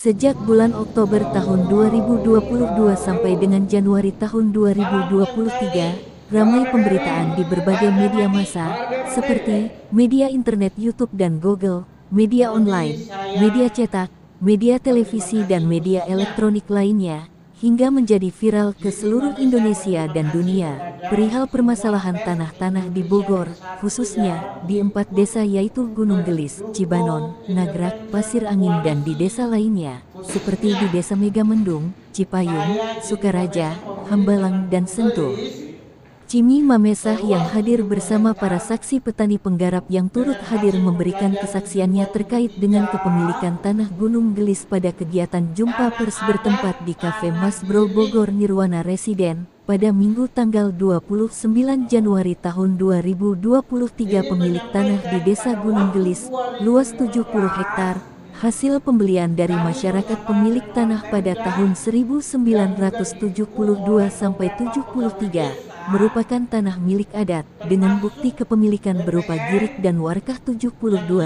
Sejak bulan Oktober tahun 2022 sampai dengan Januari tahun 2023, ramai pemberitaan di berbagai media massa, seperti media internet YouTube dan Google, media online, media cetak, media televisi dan media elektronik lainnya, hingga menjadi viral ke seluruh Indonesia dan dunia, perihal permasalahan tanah-tanah di Bogor, khususnya di 4 desa yaitu Gunung Gelis, Cibanon, Nagrak, Pasir Angin dan di desa lainnya, seperti di Desa Megamendung, Cipayung, Sukaraja, Hambalang dan Sentul. Jimmy Mamesah yang hadir bersama para saksi petani penggarap yang turut hadir memberikan kesaksiannya terkait dengan kepemilikan tanah Gunung Gelis pada kegiatan jumpa pers bertempat di Cafe Mas Bro Bogor Nirwana Residen, pada Minggu tanggal 29 Januari tahun 2023. Pemilik tanah di Desa Gunung Gelis, luas 70 hektar, hasil pembelian dari masyarakat pemilik tanah pada tahun 1972 sampai 73, merupakan tanah milik adat, dengan bukti kepemilikan berupa girik dan warkah 72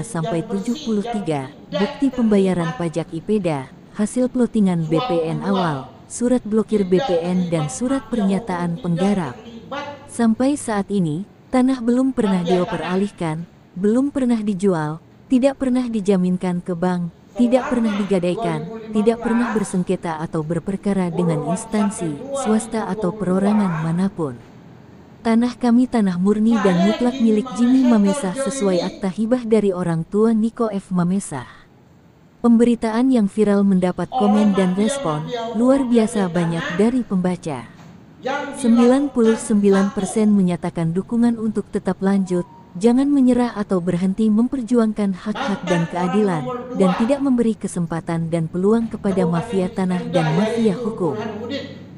sampai 73, bukti pembayaran pajak IPEDA, hasil plotingan BPN awal, surat blokir BPN dan surat pernyataan penggarap. Sampai saat ini, tanah belum pernah dioperalihkan, belum pernah dijual, tidak pernah dijaminkan ke bank, tidak pernah digadaikan, tidak pernah bersengketa atau berperkara dengan instansi, swasta atau perorangan manapun. Tanah kami tanah murni dan mutlak milik Jimmy Mamesah sesuai akta hibah dari orang tua Niko F. Mamesah. Pemberitaan yang viral mendapat komen dan respon luar biasa banyak dari pembaca. 99% menyatakan dukungan untuk tetap lanjut, jangan menyerah atau berhenti memperjuangkan hak-hak dan keadilan, dan tidak memberi kesempatan dan peluang kepada mafia tanah dan mafia hukum.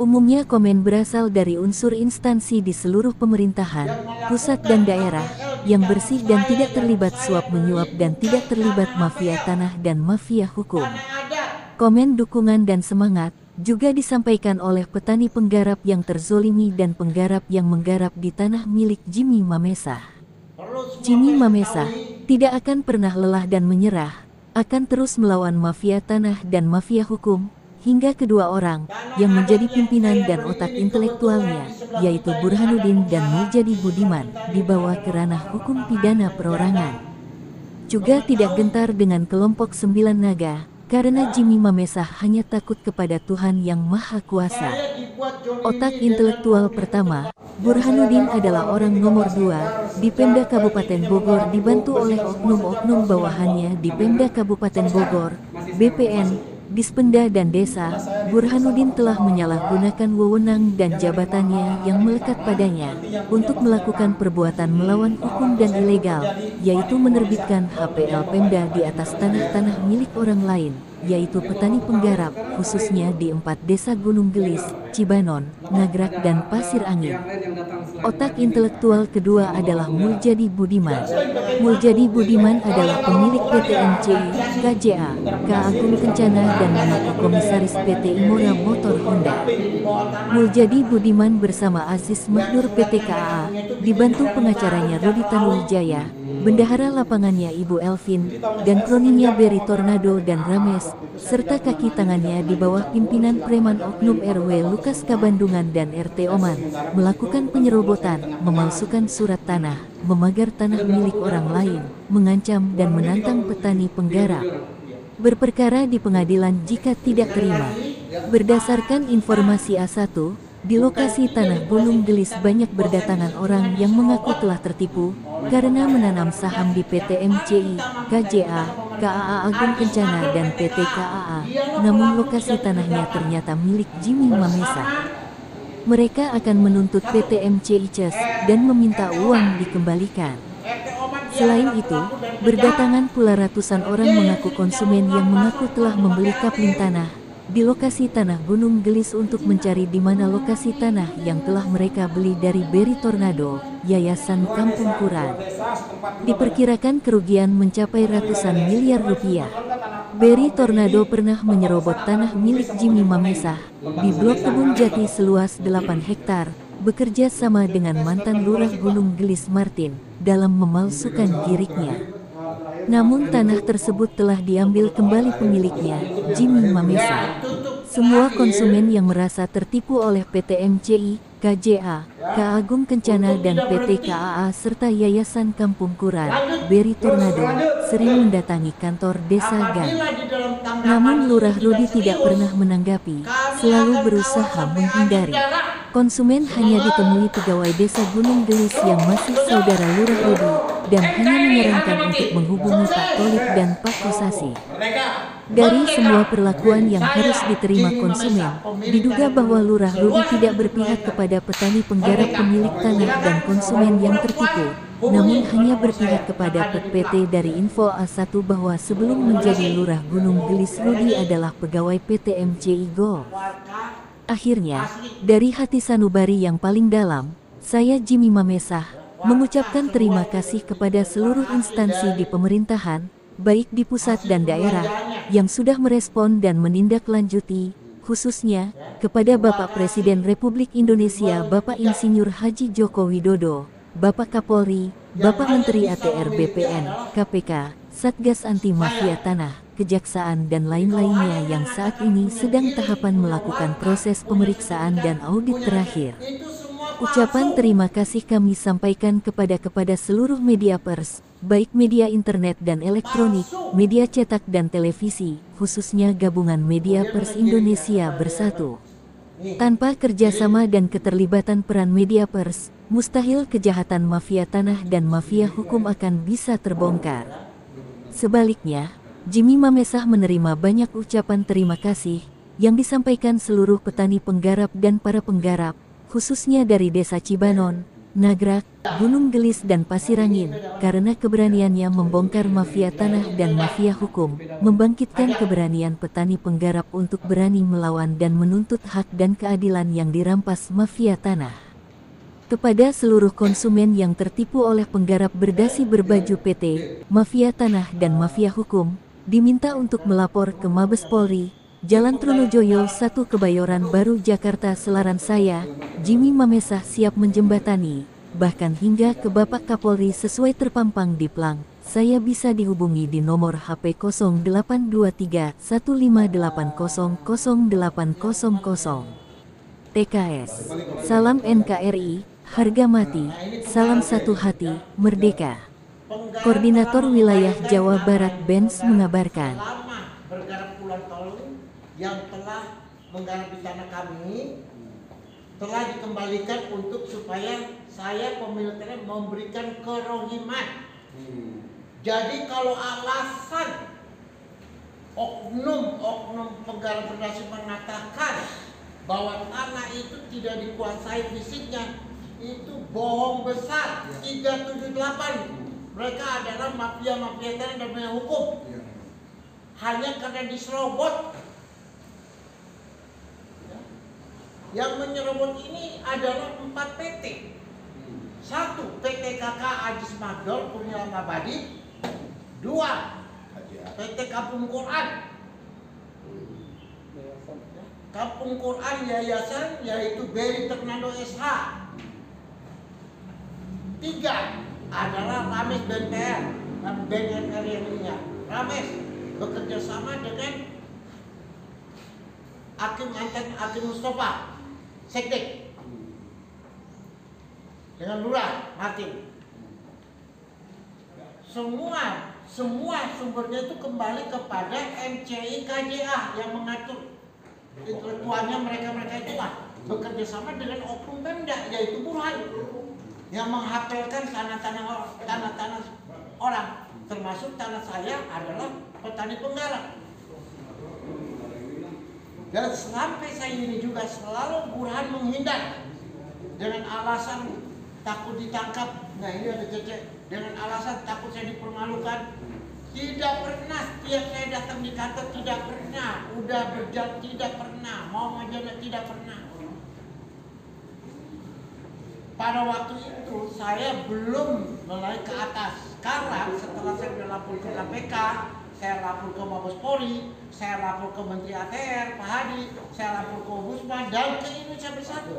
Umumnya komen berasal dari unsur instansi di seluruh pemerintahan, pusat dan daerah, yang bersih dan tidak terlibat suap menyuap dan tidak terlibat mafia tanah dan mafia hukum. Komen dukungan dan semangat juga disampaikan oleh petani penggarap yang terzolimi dan penggarap yang menggarap di tanah milik Jimmy Mamesah. Jimmy Mamesah tidak akan pernah lelah dan menyerah, akan terus melawan mafia tanah dan mafia hukum, hingga kedua orang yang menjadi pimpinan dan otak intelektualnya, yaitu Burhanuddin dan Muljadi Budiman, dibawa ke ranah hukum pidana perorangan. Juga tidak gentar dengan kelompok 9 naga, karena Jimmy Mamesah hanya takut kepada Tuhan Yang Maha Kuasa. Otak intelektual pertama, Burhanuddin adalah orang nomor 2 di Pemda Kabupaten Bogor, dibantu oleh oknum-oknum bawahannya di Pemda Kabupaten Bogor, BPN, Dispenda dan Desa. Burhanuddin telah menyalahgunakan wewenang dan jabatannya yang melekat padanya untuk melakukan perbuatan melawan hukum dan ilegal, yaitu menerbitkan HPL Pemda di atas tanah-tanah milik orang lain, yaitu petani penggarap, khususnya di 4 desa Gunung Gelis, Cibanon, Nagrak dan Pasir Angin. Otak intelektual kedua adalah Muljadi Budiman. Muljadi Budiman adalah pemilik PT MCI, KJA, K Agung Kencana dan mengaku komisaris PT Imora Motor Honda. Muljadi Budiman bersama Aziz Mahdur PT KAA, dibantu pengacaranya Rudi Tanuwijaya, bendahara lapangannya Ibu Elvin, dan kroninya Berry Tornado dan Rames, serta kaki tangannya di bawah pimpinan preman oknum RW Lukas Kabandungan dan RT Oman, melakukan penyerobotan, memalsukan surat tanah, memagar tanah milik orang lain, mengancam dan menantang petani penggarap. Berperkara di pengadilan jika tidak terima. Berdasarkan informasi A1, di lokasi tanah Gunung Gelis banyak berdatangan orang yang mengaku telah tertipu karena menanam saham di PT MCI, KJA, KAA Agung Kencana dan PT KAA, namun lokasi tanahnya ternyata milik Jimmy Mamesah. Mereka akan menuntut PT MCI CES dan meminta uang dikembalikan. Selain itu, berdatangan pula ratusan orang mengaku konsumen yang mengaku telah membeli kapling tanah di lokasi tanah Gunung Gelis untuk mencari di mana lokasi tanah yang telah mereka beli dari Berry Tornado, Yayasan Kampung Kuran. Diperkirakan kerugian mencapai ratusan miliar rupiah. Berry Tornado pernah menyerobot tanah milik Jimmy Mamesah di Blok Kebun Jati seluas 8 hektar, bekerja sama dengan mantan lurah Gunung Gelis Martin dalam memalsukan giriknya. Namun tanah tersebut telah diambil kembali pemiliknya, Jimmy Mamesa. Semua konsumen yang merasa tertipu oleh PT MCI, KJA, Kaagung Kencana dan PT KAA serta Yayasan Kampung Kuran, Beri Tornado, sering mendatangi kantor Desa Gang. Namun Lurah Rudi tidak pernah menanggapi, selalu berusaha menghindari. Konsumen hanya ditemui pegawai Desa Gunung Gelis yang masih saudara Lurah Rudi, dan hanya menyarankan untuk menghubungi Pak Tolip dan Pak Kosasi. Dari semua perlakuan yang harus diterima konsumen, diduga bahwa Lurah Rudi tidak berpihak kepada petani penggarap pemilik tanah dan konsumen yang tertipu, namun hanya berpihak kepada PT dari Info A1 bahwa sebelum menjadi Lurah Gunung Gelis Rudi adalah pegawai PT MCI Golf. Akhirnya, dari hati sanubari yang paling dalam, saya Jimmy Mamesa mengucapkan terima kasih kepada seluruh instansi di pemerintahan, baik di pusat dan daerah, yang sudah merespon dan menindaklanjuti, khususnya kepada Bapak Presiden Republik Indonesia Bapak Insinyur Haji Joko Widodo, Bapak Kapolri, Bapak Menteri ATR BPN, KPK, Satgas Anti Mafia Tanah, Kejaksaan dan lain-lainnya yang saat ini sedang tahapan melakukan proses pemeriksaan dan audit terakhir. Ucapan terima kasih kami sampaikan kepada seluruh media pers, baik media internet dan elektronik, media cetak dan televisi, khususnya Gabungan Media Pers Indonesia Bersatu. Tanpa kerjasama dan keterlibatan peran media pers, mustahil kejahatan mafia tanah dan mafia hukum akan bisa terbongkar. Sebaliknya, Jimmy Mamesa menerima banyak ucapan terima kasih yang disampaikan seluruh petani penggarap dan para penggarap, khususnya dari Desa Cibanon, Nagrak, Gunung Gelis dan Pasirangin, karena keberaniannya membongkar mafia tanah dan mafia hukum, membangkitkan keberanian petani penggarap untuk berani melawan dan menuntut hak dan keadilan yang dirampas mafia tanah. Kepada seluruh konsumen yang tertipu oleh penggarap berdasi berbaju PT, mafia tanah dan mafia hukum, diminta untuk melapor ke Mabes Polri, Jalan Trunojoyo 1 Kebayoran Baru Jakarta Selatan. Saya, Jimmy Mamesa, siap menjembatani, bahkan hingga ke Bapak Kapolri sesuai terpampang di plang. Saya bisa dihubungi di nomor HP 0823 15800 0800. TKS. Salam NKRI, harga mati, salam satu hati, merdeka. Koordinator Wilayah Jawa Barat Benz mengabarkan. Bergarap puluhan tahun yang telah menggarap di tanah kami telah dikembalikan untuk supaya saya pemilik tanah memberikan kerohiman. Jadi kalau alasan oknum penggarap berdasi mengatakan bahwa tanah itu tidak dikuasai fisiknya, itu bohong besar. 378 mereka adalah mafia-mafia tanah dan mafia hukum. Hanya karena diserobot. Yang menyerobot ini adalah 4 PT. 1. PT KK Ajis Magdol Kurniawan Abadi. 2. PT Kampung Quran. Kampung Quran Yayasan yaitu Beri Tornado SH. 3. Adalah Rames BNPR. BNPR yang ininya. Rames bekerja sama dengan Hakim Mustafa Sekdek dengan Lurah Hakim. Semua sumbernya itu kembali kepada MCI KJA yang mengatur. Ketuanya mereka itulah bekerja sama dengan oknum Pemda yaitu Burhan yang menghafalkan tanah-tanah orang, termasuk tanah saya adalah petani penggarap. Dan sampai saya ini juga selalu Burhan menghindar dengan alasan takut ditangkap. Nah ini ada cecek dengan alasan takut saya dipermalukan. Tidak pernah tiap saya datang di kantor, tidak pernah. Udah berjalan tidak pernah, mau menjalan tidak pernah. Pada waktu itu saya belum mulai ke atas. Sekarang setelah saya sudah lapor ke KPK, saya lapor ke Mabes Polri, saya lapor ke Menteri ATR Pak Hadi, saya lapor ke Ombudsman dan ke Indonesia Bersatu.